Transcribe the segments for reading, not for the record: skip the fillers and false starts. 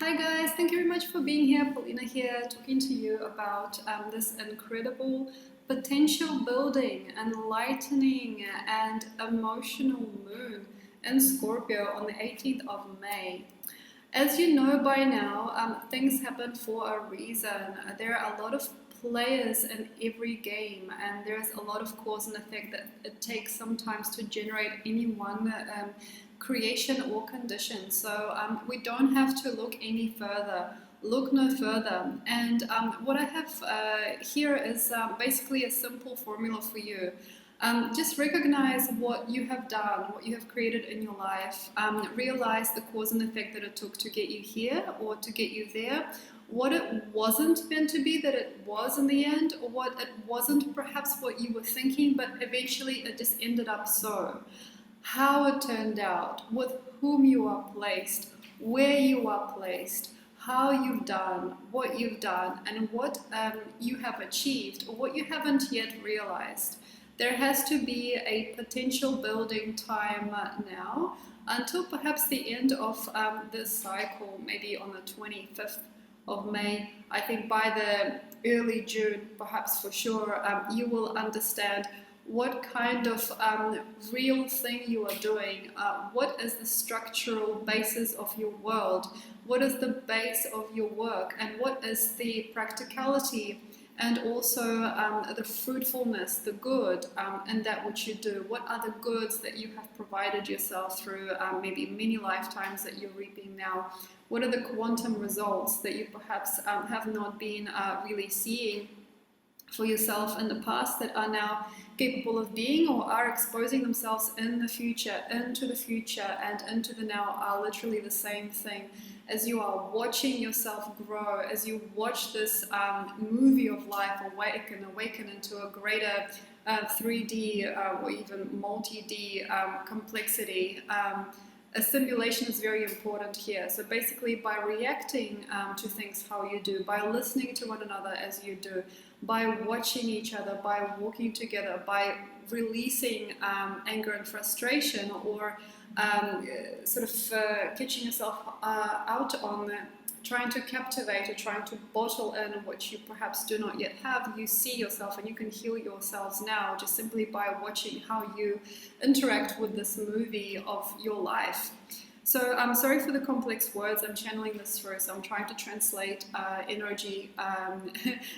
Hi guys, thank you very much for being here. Paulina here, talking to you about this incredible potential building, enlightening and emotional moon in Scorpio on the 18th of May. As you know by now, things happen for a reason. There are a lot of players in every game, and there's a lot of cause and effect that it takes sometimes to generate any one creation or condition. So we don't have to look any further. Look no further. And what I have here is basically a simple formula for you. Just recognize what you have done, what you have created in your life. Realize the cause and effect that it took to get you here or to get you there. What it wasn't meant to be that it was in the end, or what it wasn't perhaps what you were thinking, but eventually it just ended up so. How it turned out, with whom you are placed, where you are placed, how you've done, what you've done, and what you have achieved, or what you haven't yet realized. There has to be a potential building time now until perhaps the end of this cycle, maybe on the 25th of May. I think by the early June, perhaps for sure, you will understand what kind of real thing you are doing, what is the structural basis of your world, what is the base of your work, and what is the practicality and also the fruitfulness, the good in that which you do. What are the goods that you have provided yourself through maybe many lifetimes that you're reaping now? What are the quantum results that you perhaps have not been really seeing for yourself in the past that are now capable of being or are exposing themselves in the future, into the future and into the now are literally the same thing. As you are watching yourself grow, as you watch this movie of life awaken into a greater 3D or even multi-D complexity, a simulation is very important here. So basically by reacting to things how you do, by listening to one another as you do, by watching each other, by walking together, by releasing anger and frustration, or sort of catching yourself out on trying to captivate or trying to bottle in what you perhaps do not yet have. You see yourself and you can heal yourselves now just simply by watching how you interact with this movie of your life. So I'm sorry for the complex words, I'm channeling this through, so I'm trying to translate energy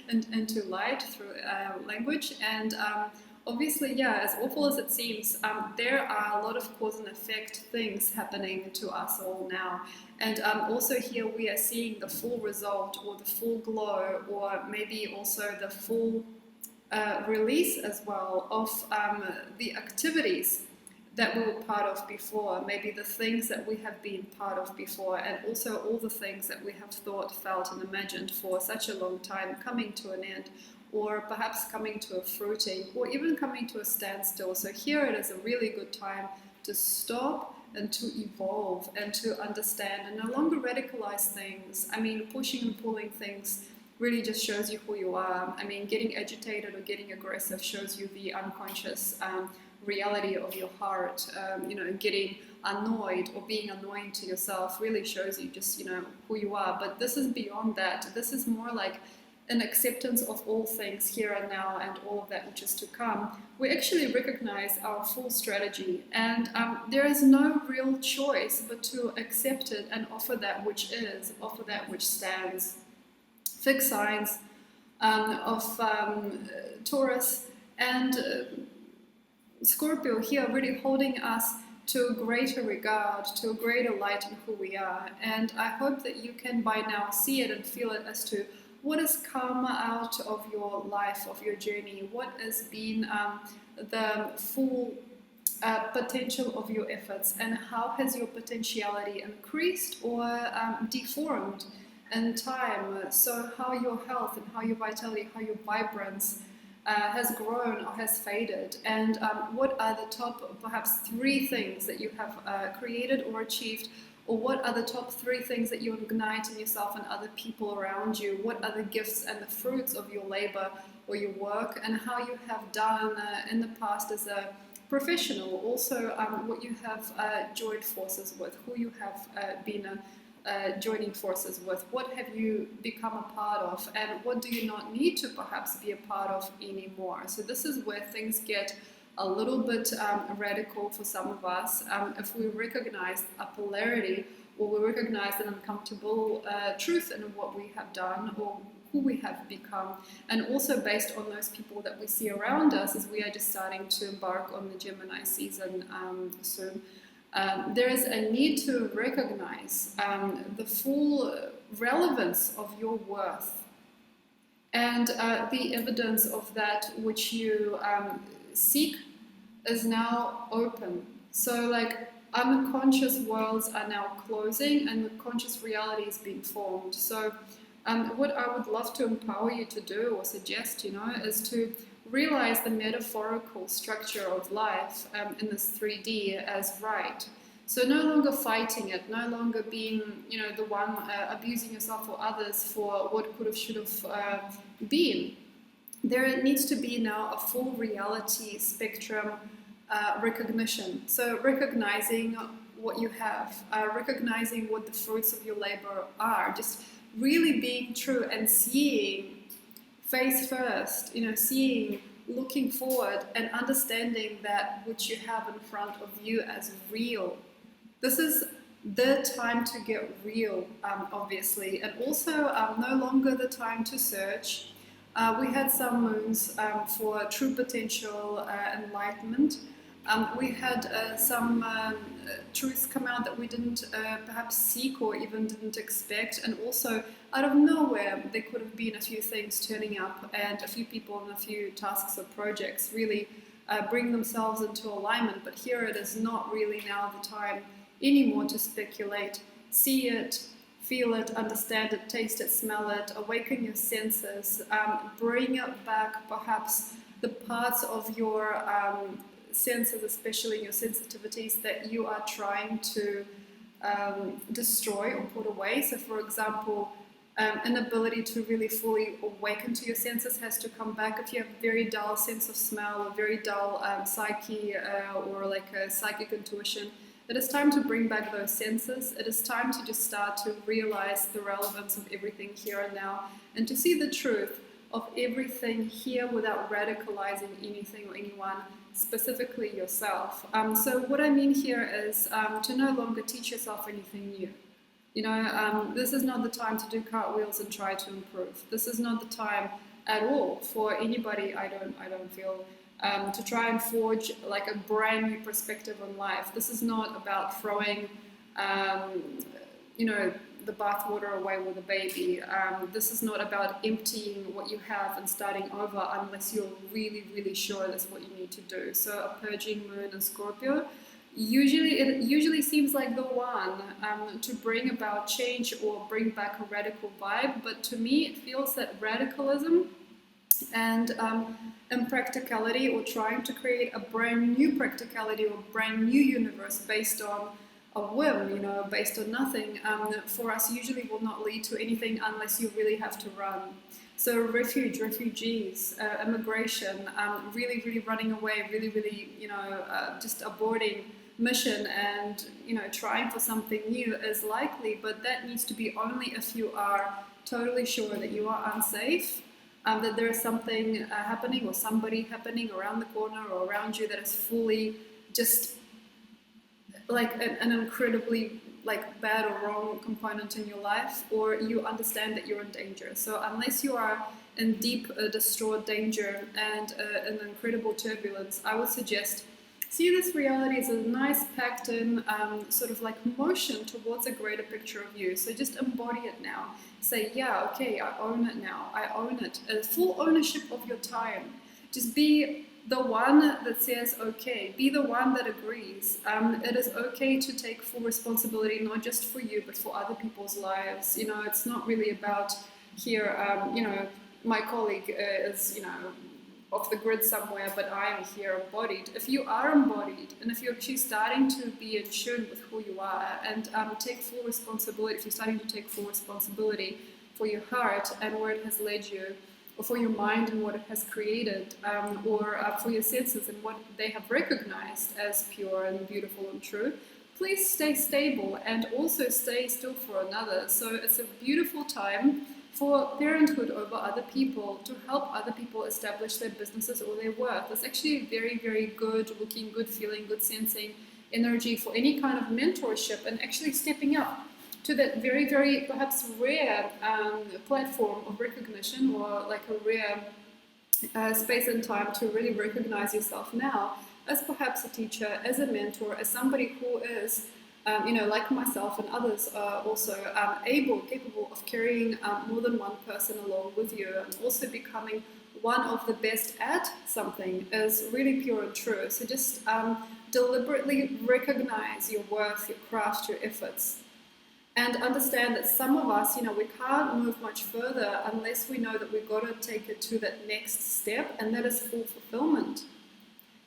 into light through language. And obviously, yeah, as awful as it seems, there are a lot of cause and effect things happening to us all now. And also here we are seeing the full result or the full glow, or maybe also the full release as well of the activities that we were part of before, maybe the things that we have been part of before, and also all the things that we have thought, felt and imagined for such a long time coming to an end, or perhaps coming to a fruiting, or even coming to a standstill. So here it is a really good time to stop and to evolve and to understand and no longer radicalize things. I mean, pushing and pulling things really just shows you who you are. I mean, getting agitated or getting aggressive shows you the unconscious reality of your heart. Getting annoyed or being annoying to yourself really shows you just, who you are. But this is beyond that. This is more like an acceptance of all things here and now and all of that which is to come. We actually recognize our full strategy, and there is no real choice but to accept it and offer that which is, offer that which stands. Fixed signs of Taurus and Scorpio here really holding us to a greater regard, to a greater light in who we are. And I hope that you can by now see it and feel it as to what has come out of your life, of your journey, what has been the full potential of your efforts, and how has your potentiality increased or deformed in time. So how your health and how your vitality, how your vibrance has grown or has faded, and what are the top perhaps 3 things that you have created or achieved, or what are the top 3 things that you ignite in yourself and other people around you, what are the gifts and the fruits of your labor or your work, and how you have done in the past as a professional, also what you have joined forces with, who you have been joining forces with? What have you become a part of, and what do you not need to perhaps be a part of anymore? So this is where things get a little bit radical for some of us. If we recognize a polarity, or we recognize an uncomfortable truth in what we have done or who we have become, and also based on those people that we see around us, as we are just starting to embark on the Gemini season soon. There is a need to recognize the full relevance of your worth and the evidence of that which you seek is now open. So like unconscious worlds are now closing and the conscious reality is being formed. So what I would love to empower you to do or suggest, is to realize the metaphorical structure of life in this 3D as right. So no longer fighting it, no longer being, the one abusing yourself or others for what could have, should have been. There needs to be now a full reality spectrum recognition. So recognizing what you have, recognizing what the fruits of your labor are, just really being true and seeing face first, seeing, looking forward and understanding that which you have in front of you as real. This is the time to get real, obviously, and also no longer the time to search. We had some moons for true potential enlightenment. We had some truths come out that we didn't perhaps seek or even didn't expect, and also out of nowhere there could have been a few things turning up and a few people and a few tasks or projects really bring themselves into alignment. But here it is not really now the time anymore to speculate. See it, feel it, understand it, taste it, smell it, awaken your senses, bring it back perhaps the parts of your senses, especially your sensitivities that you are trying to destroy or put away. So for example, an ability to really fully awaken to your senses has to come back. If you have a very dull sense of smell or very dull psyche or like a psychic intuition, it is time to bring back those senses. It is time to just start to realize the relevance of everything here and now, and to see the truth of everything here without radicalizing anything or anyone, specifically yourself. So what I mean here is to no longer teach yourself anything new. This is not the time to do cartwheels and try to improve. This is not the time at all for anybody, I don't feel, to try and forge like a brand new perspective on life. This is not about throwing, the bathwater away with a baby. This is not about emptying what you have and starting over unless you're really, really sure that's what you need to do. So a purging moon in Scorpio, it usually seems like the one to bring about change or bring back a radical vibe. But to me, it feels that radicalism and practicality, or trying to create a brand new practicality or brand new universe based on a whim, based on nothing, for us usually will not lead to anything unless you really have to run. So refugees, immigration, really, really running away, really, really, just aborting mission and, trying for something new is likely, but that needs to be only if you are totally sure that you are unsafe, that there is something happening or somebody happening around the corner or around you that is fully just like an incredibly like bad or wrong component in your life, or you understand that you're in danger. So unless you are in deep distraught danger and an incredible turbulence, I would suggest see this reality as a nice packed in sort of like motion towards a greater picture of you. So just embody it now. Say, yeah, okay, I own it now. I own it. Full ownership of your time. Just be the one that says, okay, be the one that agrees. It is okay to take full responsibility, not just for you, but for other people's lives. It's not really about here, my colleague is, off the grid somewhere, but I am here embodied. If you are embodied, and if you're actually starting to be in tune with who you are and take full responsibility, if you're starting to take full responsibility for your heart and where it has led you, or for your mind and what it has created, or for your senses and what they have recognized as pure and beautiful and true, please stay stable and also stay still for another. So it's a beautiful time for parenthood over other people, to help other people establish their businesses or their work. It's actually a very, very good looking, good feeling, good sensing energy for any kind of mentorship, and actually stepping up to that very, very perhaps rare platform of recognition, or like a rare space and time to really recognize yourself now as perhaps a teacher, as a mentor, as somebody who is, like myself and others are also capable of carrying more than one person along with you, and also becoming one of the best at something is really pure and true. So just deliberately recognize your worth, your craft, your efforts. And understand that some of us, we can't move much further unless we know that we've got to take it to that next step, and that is full fulfillment.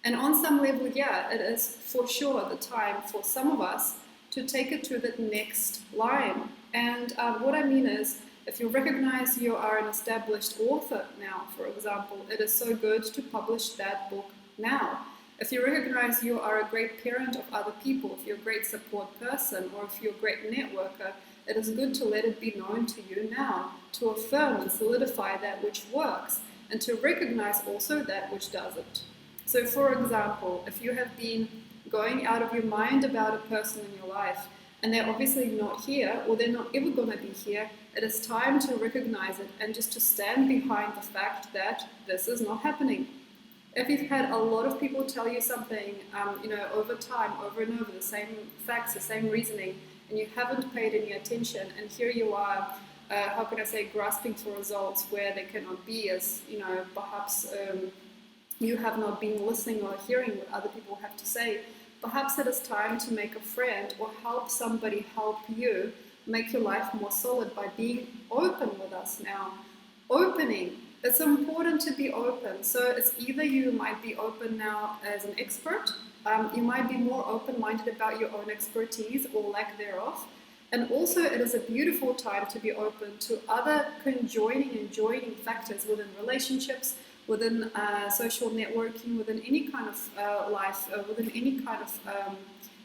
And on some level, yeah, it is for sure the time for some of us to take it to the next line. And what I mean is, if you recognize you are an established author now, for example, it is so good to publish that book now. If you recognize you are a great parent of other people, if you're a great support person, or if you're a great networker, it is good to let it be known to you now, to affirm and solidify that which works, and to recognize also that which doesn't. So for example, if you have been going out of your mind about a person in your life, and they're obviously not here, or they're not ever going to be here, it is time to recognize it and just to stand behind the fact that this is not happening. If you've had a lot of people tell you something, over time, over and over, the same facts, the same reasoning, and you haven't paid any attention, and here you are, grasping for results where they cannot be, as, perhaps you have not been listening or hearing what other people have to say. Perhaps it is time to make a friend or help somebody help you make your life more solid by being open with us now. Opening. It's important to be open. So it's either you might be open now as an expert, you might be more open-minded about your own expertise or lack thereof. And also it is a beautiful time to be open to other conjoining and joining factors within relationships, within social networking, within any kind of life, within any kind of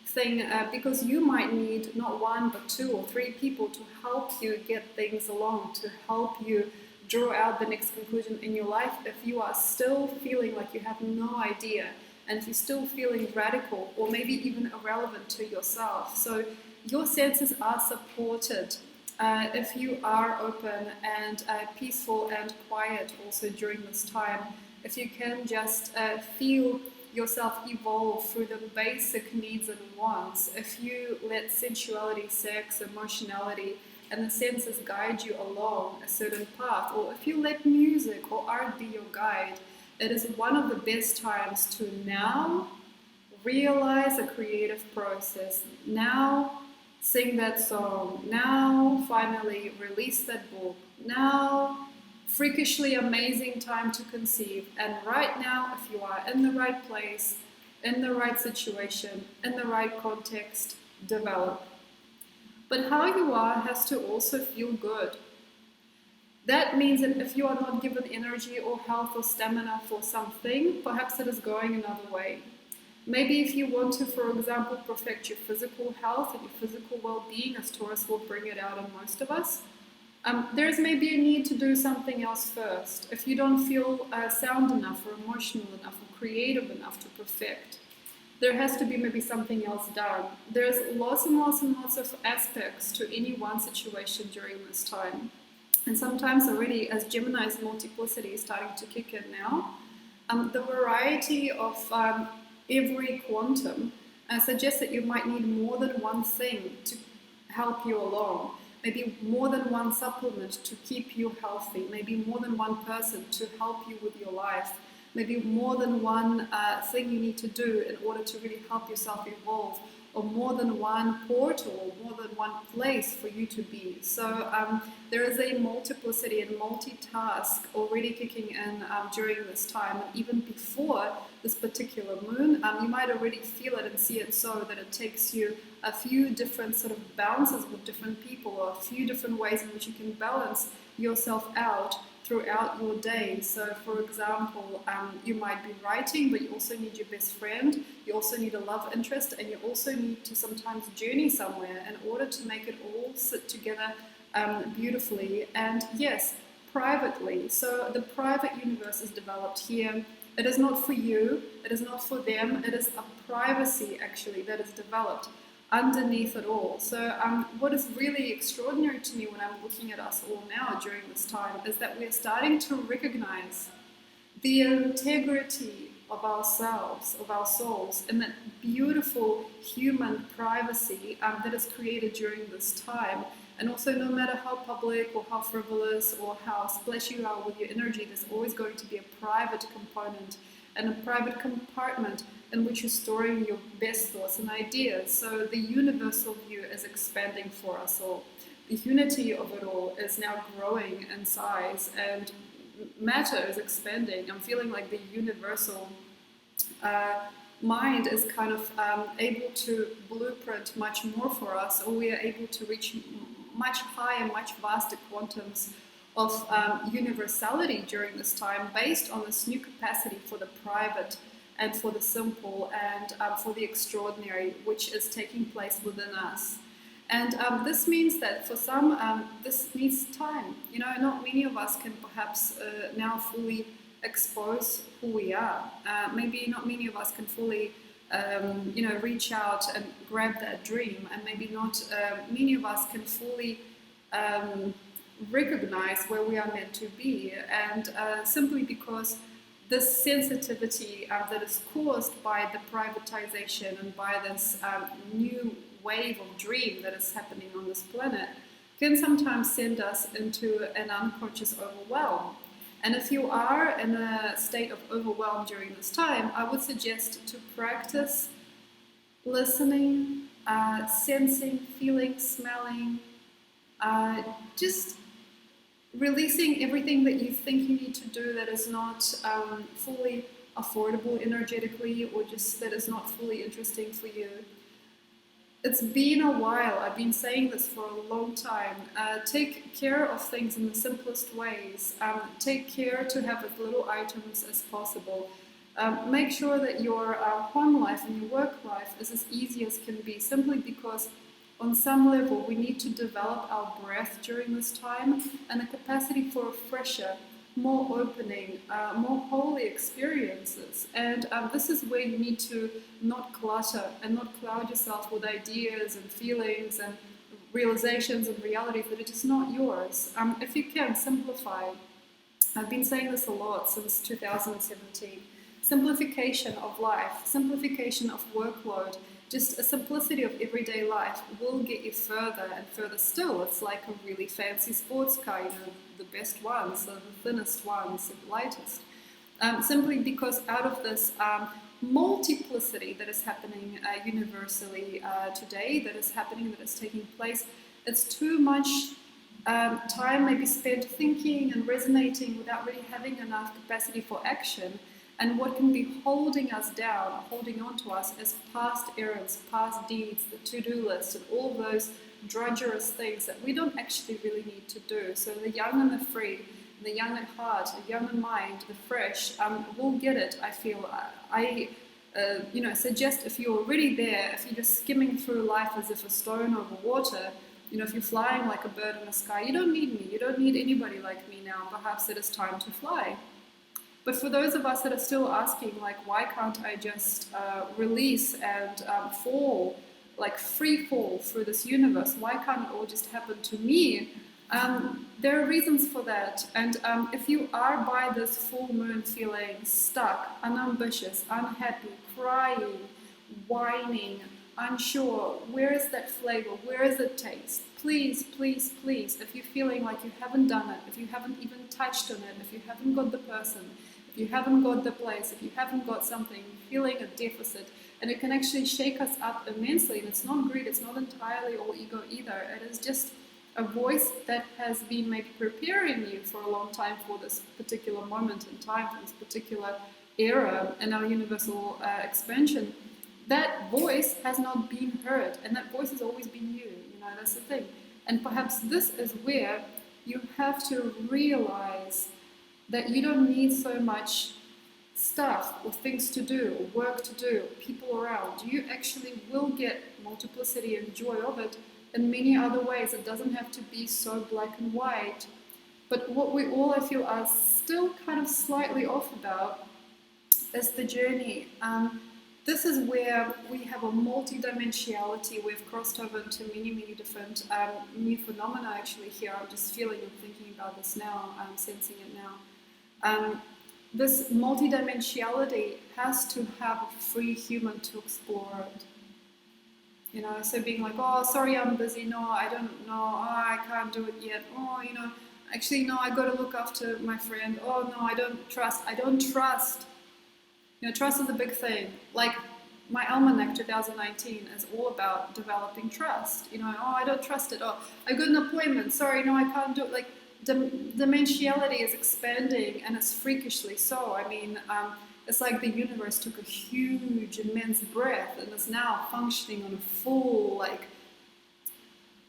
thing, because you might need not one but two or three people to help you get things along, to help you draw out the next conclusion in your life if you are still feeling like you have no idea, and if you're still feeling radical or maybe even irrelevant to yourself. So your senses are supported if you are open and peaceful and quiet also during this time. If you can just feel yourself evolve through the basic needs and wants, if you let sensuality, sex, emotionality, and the senses guide you along a certain path, or if you let music or art be your guide, it is one of the best times to now realize a creative process, now sing that song, now finally release that book, now freakishly amazing time to conceive. And right now, if you are in the right place, in the right situation, in the right context, develop. But how you are has to also feel good. That means that if you are not given energy or health or stamina for something, perhaps it is going another way. Maybe if you want to, for example, perfect your physical health and your physical well-being, as Taurus will bring it out in most of us, there is maybe a need to do something else first. If you don't feel sound enough or emotional enough or creative enough to perfect, there has to be maybe something else done. There's lots and lots and lots of aspects to any one situation during this time. And sometimes already, as Gemini's multiplicity is starting to kick in now, the variety of every quantum suggests that you might need more than one thing to help you along. Maybe more than one supplement to keep you healthy. Maybe more than one person to help you with your life. Maybe more than one thing you need to do in order to really help yourself evolve, or more than one portal, or more than one place for you to be. So there is a multiplicity and multitask already kicking in during this time. And even before this particular moon, you might already feel it and see it, so that it takes you a few different sort of bounces with different people, or a few different ways in which you can balance yourself out throughout your day. So, for example, you might be writing, but you also need your best friend, you also need a love interest, and you also need to sometimes journey somewhere in order to make it all sit together beautifully. And yes, privately. So the private universe is developed here. It is not for you, it is not for them, it is a privacy actually that is developed underneath it all. So what is really extraordinary to me when I'm looking at us all now during this time is that we're starting to recognize the integrity of ourselves, of our souls, and that beautiful human privacy that is created during this time. And also, no matter how public or how frivolous or how splashy you are with your energy, there's always going to be a private component and a private compartment in which you're storing your best thoughts and ideas. So the universal view is expanding for us all. The unity of it all is now growing in size, and matter is expanding. I'm feeling like the universal mind is kind of able to blueprint much more for us, or we are able to reach much higher, much vaster quantums of universality during this time, based on this new capacity for the private and for the simple and for the extraordinary, which is taking place within us. And this means that for some, this needs time. You know, not many of us can perhaps now fully expose who we are. Maybe not many of us can fully reach out and grab that dream, and maybe not many of us can fully recognize where we are meant to be, and simply because this sensitivity that is caused by the privatization and by this new wave of dream that is happening on this planet can sometimes send us into an unconscious overwhelm. And if you are in a state of overwhelm during this time, I would suggest to practice listening, sensing, feeling, smelling, just releasing everything that you think you need to do that is not fully affordable energetically, or just that is not fully interesting for you. It's been a while. I've been saying this for a long time. Take care of things in the simplest ways. Take care to have as little items as possible. Make sure that your home life and your work life is as easy as can be, simply because on some level we need to develop our breath during this time and a capacity for a fresher, more opening, more holy experiences. And this is where you need to not clutter and not cloud yourself with ideas and feelings and realizations and realities that are just not yours. If you can, simplify. I've been saying this a lot since 2017. Simplification of life, simplification of workload, just a simplicity of everyday life will get you further and further still. It's like a really fancy sports car, you know, the best ones, the thinnest ones, the lightest. Simply because out of this multiplicity that is happening universally today, that is happening, that is taking place, it's too much time maybe spent thinking and resonating without really having enough capacity for action. And what can be holding us down, holding on to us, is past errands, past deeds, the to-do list, and all those drudgerous things that we don't actually really need to do. So the young and the free, the young at heart, the young in mind, the fresh, will get it, I feel. I suggest if you're already there, if you're just skimming through life as if a stone over water, you know, if you're flying like a bird in the sky, you don't need me, you don't need anybody like me now. Perhaps it is time to fly. But for those of us that are still asking, like, why can't I just release and fall, like free fall through this universe? Why can't it all just happen to me? There are reasons for that. And if you are by this full moon feeling stuck, unambitious, unhappy, crying, whining, unsure, where is that flavor? Where is the taste? Please, please, please, if you're feeling like you haven't done it, if you haven't even touched on it, if you haven't got the person, if you haven't got the place, if you haven't got something, feeling a deficit, and it can actually shake us up immensely. And it's not greed, it's not entirely all ego either. It is just a voice that has been maybe preparing you for a long time for this particular moment in time, for this particular era in our universal expansion. That voice has not been heard, and that voice has always been you. You know, that's the thing. And perhaps this is where You have to realize that you don't need so much stuff or things to do or work to do, people around. You actually will get multiplicity and joy of it in many other ways. It doesn't have to be so black and white. But what we all, I feel, are still kind of slightly off about is the journey. This is where we have a multi-dimensionality. We've crossed over into many different new phenomena actually here. I'm just feeling and thinking about this now, I'm sensing it now. This multi-dimensionality has to have a free human to explore it. You know, so being like, oh, sorry, I'm busy. No, I don't know. Oh, I can't do it yet. Oh, you know, actually, no, I got to look after my friend. Oh, no, I don't trust. I don't trust. You know, trust is a big thing. Like my almanac 2019 is all about developing trust. You know, oh, I don't trust it. Oh, I got an appointment. Sorry, no, I can't do it. Like dimensionality is expanding, and it's freakishly so. I mean, it's like the universe took a huge, immense breath and is now functioning on a full,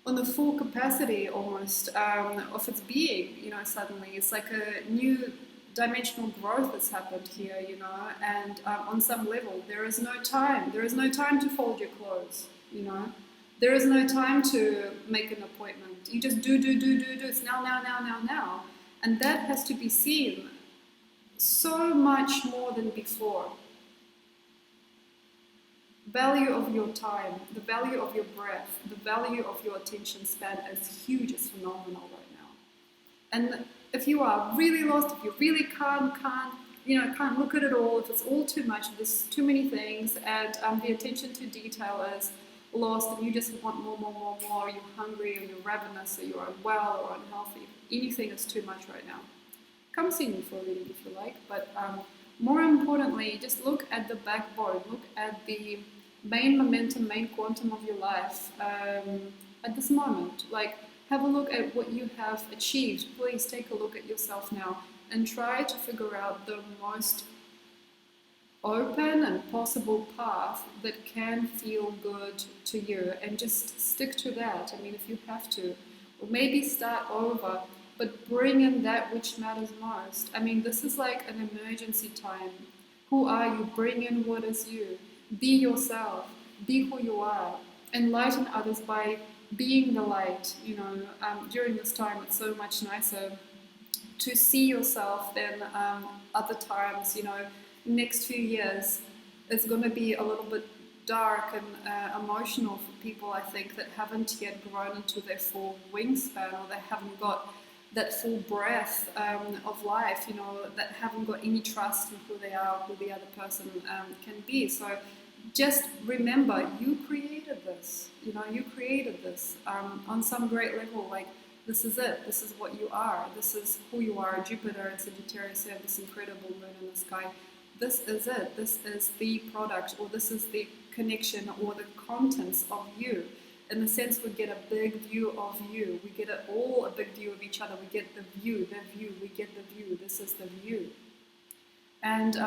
on the full capacity almost of its being. You know, suddenly it's like a new dimensional growth has happened here, you know, and on some level there is no time. There is no time to fold your clothes, you know. There is no time to make an appointment. You just do. It's now. And that has to be seen so much more than before. Value of your time, the value of your breath, the value of your attention span is huge, it's phenomenal right now. And if you are really lost, if you really can't look at it all, if it's all too much, there's too many things, and the attention to detail is lost, and you just want more, you're hungry, or you're ravenous, or you're unwell, or unhealthy, anything is too much right now. Come see me for a reading if you like, but more importantly, just look at the backbone, look at the main momentum, main quantum of your life at this moment. Like, have a look at what you have achieved. Please take a look at yourself now and try to figure out the most open and possible path that can feel good to you, and just stick to that. I mean, if you have to, or maybe start over, but bring in that which matters most. I mean, this is like an emergency time. Who are you? Bring in what is you. Be yourself. Be who you are. Enlighten others by being the light. You know, during this time, it's so much nicer to see yourself than other times. You know, next few years, it's going to be a little bit dark and emotional for people, I think, that haven't yet grown into their full wingspan, or they haven't got that full breath of life, you know, that haven't got any trust in who they are, who the other person can be. So just remember, you created this, you know, you created this on some great level. Like, this is it, this is what you are, this is who you are. Jupiter and Sagittarius have this incredible moon in the sky. This is it, this is the product, or this is the connection, or the contents of you. In the sense, we get a big view of you. We get all a big view of each other. We get the view, we get the view. This is the view. And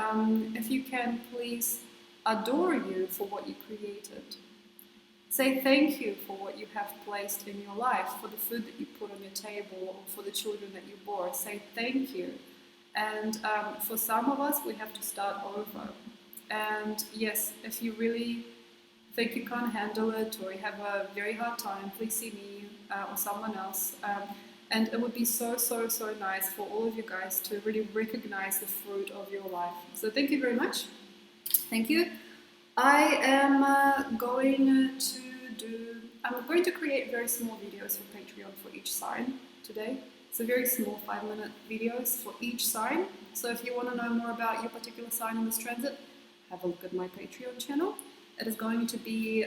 if you can, please adore you for what you created. Say thank you for what you have placed in your life, for the food that you put on your table, or for the children that you bore. Say thank you. And for some of us, we have to start over. And yes, if you really think you can't handle it, or you have a very hard time, please see me or someone else. And it would be so nice for all of you guys to really recognize the fruit of your life. So thank you very much. Thank you. I am going to create very small videos for Patreon for each sign today. So very small 5-minute videos for each sign. So if you want to know more about your particular sign in this transit, have a look at my Patreon channel. It is going to be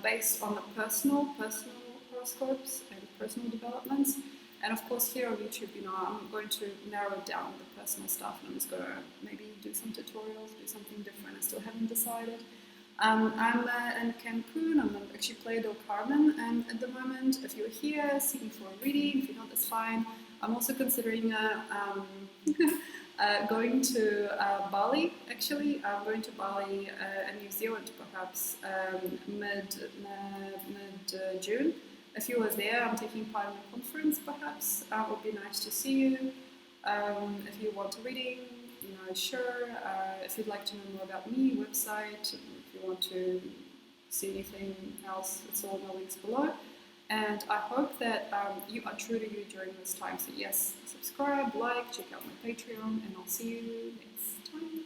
based on the personal horoscopes and personal developments. And of course, here on YouTube, you know, I'm going to narrow down the personal stuff, and I'm just going to maybe do some tutorials, do something different. I still haven't decided. I'm in Cancun. I'm actually Playa del Carmen, and at the moment, if you're here, see me for a reading. If you're not, that's fine. I'm also considering going to Bali. Actually, I'm going to Bali and New Zealand perhaps mid June. if you were there, I'm taking part in a conference perhaps. It would be nice to see you. If you want a reading, sure. If you'd like to know more about me, website, if you want to see anything else, it's all in the links below. And I hope that you are true to you during this time. So yes, subscribe, like, check out my Patreon, and I'll see you next time.